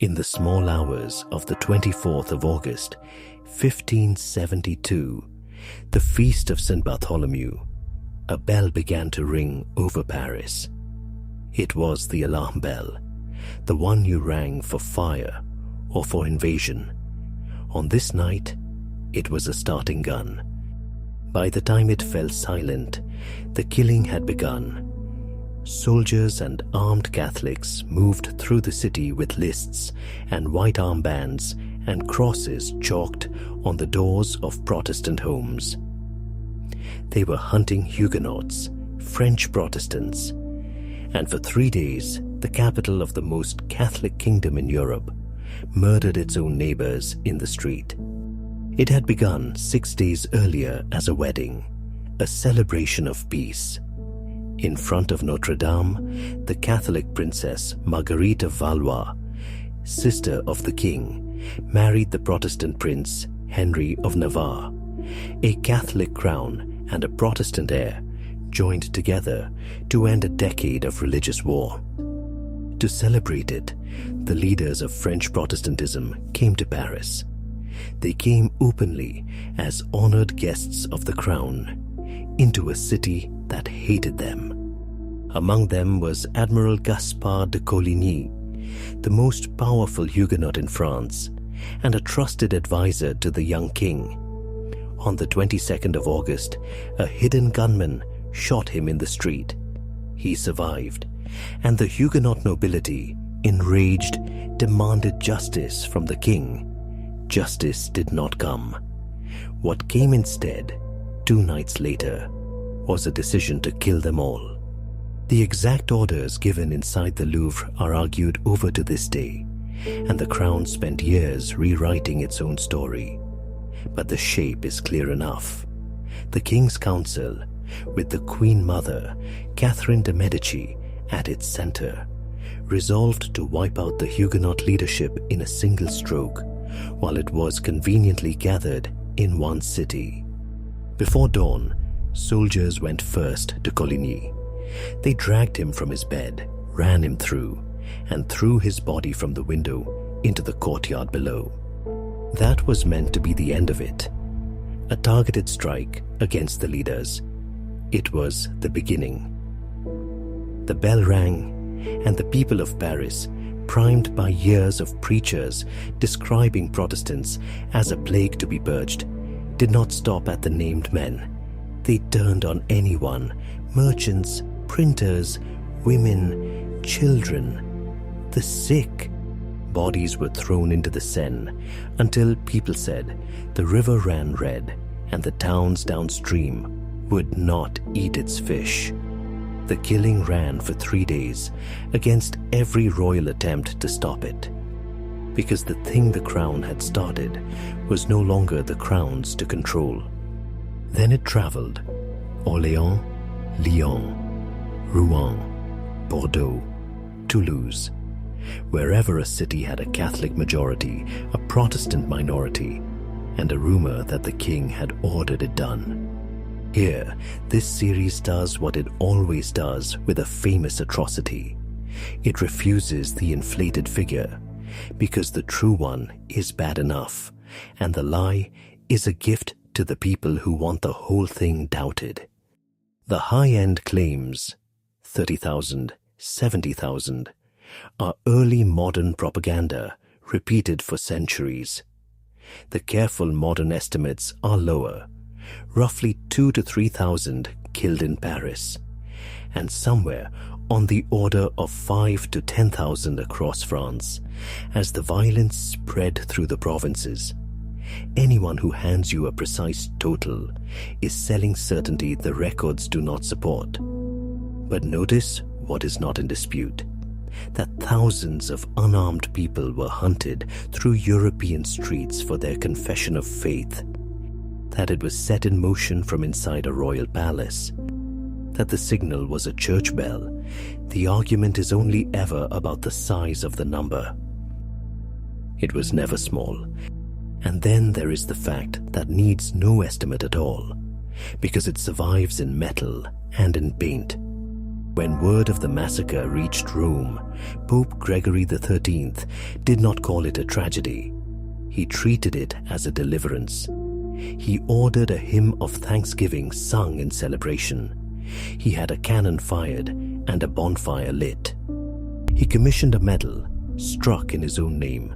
In the small hours of the 24th of August, 1572, the feast of St. Bartholomew, a bell began to ring over Paris. It was the alarm bell, the one you rang for fire or for invasion. On this night, it was a starting gun. By the time it fell silent, the killing had begun. Soldiers and armed Catholics moved through the city with lists and white armbands and crosses chalked on the doors of Protestant homes. They were hunting Huguenots, French Protestants, and for 3 days, the capital of the most Catholic kingdom in Europe murdered its own neighbors in the street. It had begun 6 days earlier as a wedding, a celebration of peace. In front of Notre Dame, the Catholic princess Marguerite of Valois, sister of the king, married the Protestant prince Henry of Navarre. A Catholic crown and a Protestant heir joined together to end a decade of religious war. To celebrate it, the leaders of French Protestantism came to Paris. They came openly as honored guests of the crown into a city that hated them. Among them was Admiral Gaspard de Coligny, the most powerful Huguenot in France and a trusted advisor to the young king. On the 22nd of August, a hidden gunman shot him in the street. He survived, and the Huguenot nobility, enraged, demanded justice from the king. Justice did not come. What came instead, 2 nights later, was a decision to kill them all. The exact orders given inside the Louvre are argued over to this day, and the crown spent years rewriting its own story. But the shape is clear enough. The King's Council, with the Queen Mother, Catherine de' Medici, at its center, resolved to wipe out the Huguenot leadership in a single stroke, while it was conveniently gathered in one city. Before dawn, soldiers went first to Coligny. They dragged him from his bed, ran him through, and threw his body from the window into the courtyard below. That was meant to be the end of it. A targeted strike against the leaders. It was the beginning. The bell rang, and the people of Paris, primed by years of preachers describing Protestants as a plague to be purged, did not stop at the named men. They turned on anyone, merchants, printers, women, children, the sick. Bodies were thrown into the Seine until people said the river ran red and the towns downstream would not eat its fish. The killing ran for 3 days against every royal attempt to stop it, because the thing the crown had started was no longer the crown's to control. Then it traveled: Orléans, Lyon, Rouen, Bordeaux, Toulouse. Wherever a city had a Catholic majority, a Protestant minority, and a rumor that the king had ordered it done. Here, this series does what it always does with a famous atrocity. It refuses the inflated figure, because the true one is bad enough, and the lie is a gift to the people who want the whole thing doubted. The high-end claims, 30,000, 70,000, are early modern propaganda repeated for centuries. The careful modern estimates are lower, roughly 2,000 to 3,000 killed in Paris, and somewhere on the order of 5,000 to 10,000 across France, as the violence spread through the provinces. Anyone who hands you a precise total is selling certainty the records do not support. But notice what is not in dispute: that thousands of unarmed people were hunted through European streets for their confession of faith, that it was set in motion from inside a royal palace, that the signal was a church bell. The argument is only ever about the size of the number. It was never small. And then there is the fact that needs no estimate at all, because it survives in metal and in paint. When word of the massacre reached Rome, Pope Gregory XIII did not call it a tragedy. He treated it as a deliverance. He ordered a hymn of thanksgiving sung in celebration. He had a cannon fired and a bonfire lit. He commissioned a medal, struck in his own name.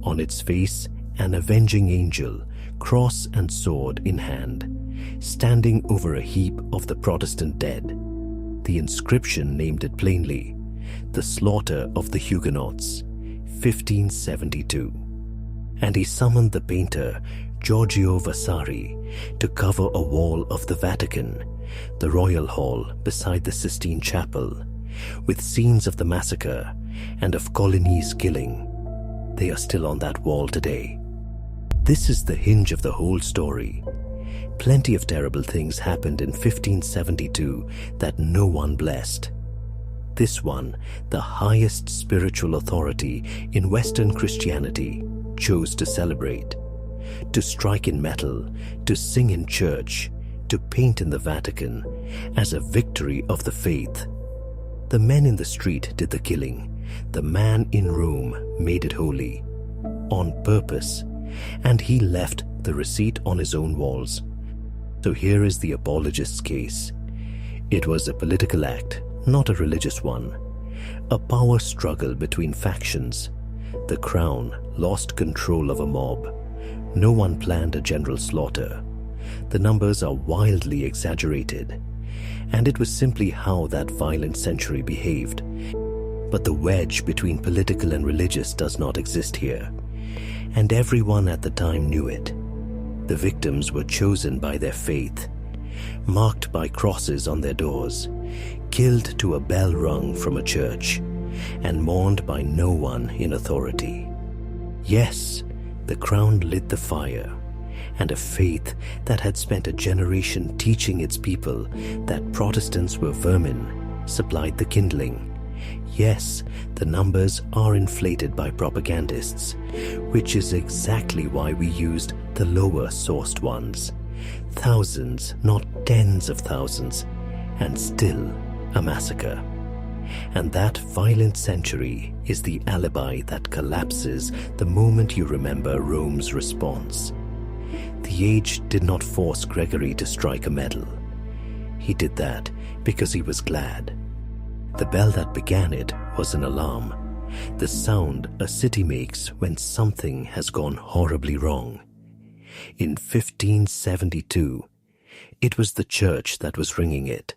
On its face, an avenging angel, cross and sword in hand, standing over a heap of the Protestant dead. The inscription named it plainly, "The Slaughter of the Huguenots, 1572." And he summoned the painter Giorgio Vasari to cover a wall of the Vatican, the royal hall beside the Sistine Chapel, with scenes of the massacre and of Coligny's killing. They are still on that wall today. This is the hinge of the whole story. Plenty of terrible things happened in 1572 that no one blessed. This one, the highest spiritual authority in Western Christianity, chose to celebrate, to strike in metal, to sing in church, to paint in the Vatican as a victory of the faith. The men in the street did the killing. The man in Rome made it holy, on purpose, and he left the receipt on his own walls. So here is the apologist's case. It was a political act, not a religious one. A power struggle between factions. The crown lost control of a mob. No one planned a general slaughter. The numbers are wildly exaggerated, and it was simply how that violent century behaved. But the wedge between political and religious does not exist here, and everyone at the time knew it. The victims were chosen by their faith, marked by crosses on their doors, killed to a bell rung from a church, and mourned by no one in authority. Yes, the crown lit the fire, and a faith that had spent a generation teaching its people that Protestants were vermin supplied the kindling. Yes, the numbers are inflated by propagandists, which is exactly why we used the lower sourced ones. Thousands, not tens of thousands, and still a massacre. And that violent century is the alibi that collapses the moment you remember Rome's response. The age did not force Gregory to strike a medal. He did that because he was glad. The bell that began it was an alarm, the sound a city makes when something has gone horribly wrong. In 1572, it was the church that was ringing it.